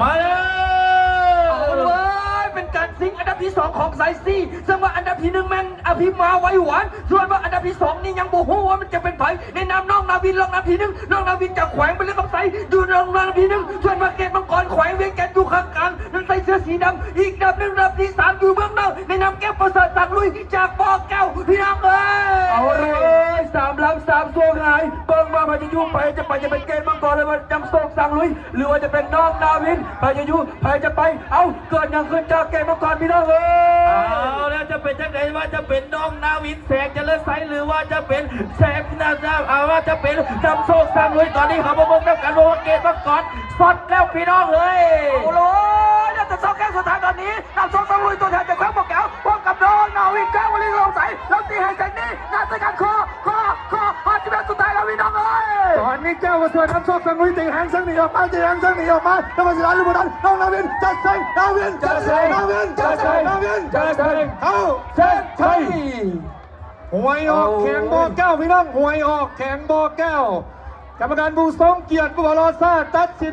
มาเลยเอาเลยเป็นการซิงอันดับที่2ของสายซีซึ่งว่าอันดับที่1แม่งอภิมาไว้หวานส่วนว่าอันดับที่2นี่ยังโบโหว่ามันจะเป็นไผ่ในนามน้องนาวินลองอันดับที่1น้องนาวินจากแขวงไปเรื่องกับใสดูน้องนาวิน1ส่วนว่าเกตมังกรแขวงเวียงแก่นอยู่ข้างกลางนั่นใส่เสื้อสีดำอีกอันดับ1อันดับที่3อยู่เมืองนอกในนามแก้วประเสริฐสังลุยจากปอแก้วพี่น้องเอ้ยเอาเลย3 ลำ 3 โซ่หายเบิ้งว่าพายุไปจะเป็นเกตมังกรเลยว่าจำโซ่สังลุยหรือว่าจะเป็นน้องนาวินพายุไปจะไปเอาเกิดอย่างขึ้นจากเกตมังกรพี่น้องเอ้ยเอาแล้วจะเป็นจังไงว่าจะเป็นน้องนาวินแสงเจริญไซหรือว่าจะเป็นแสงนาจาเอาว่าจะเป็นจำโชคสร้างลุยตอนนี้เขาบอกกันกันว่าเกตมังกรสดแล้วพี่น้องเลยโอ้โหเนี่ยจะสองแก้วสุดท้ายตอนนี้นำสองลุยตัวแทนจากแขวงปอแก้วพบกับน้องนาวินแก้ววลีลงใสแล้วตีให้แสงนี้น่าจะกันคอที่เป็นสุดท้ายแล้วพี่น้องเอ้ยตอนนี้แก้วมาสวยน้ำโชคสังลุยตีแหงสังหนีออกมาตีแหงสังหนีออกมาธรรมศาสตร์ลูกบอลน้องนาวินจัดเซงนาวินจัดเซงนาวินจัดเซงนาวินจัดเซงเข้าเส้นชัยหวยออกแข่งบ่อแก้วพี่น้องหวยออกแข่งบ่อแก้วกรรมการผู้ทรงเกียรติผู้บอลซาตัดสิน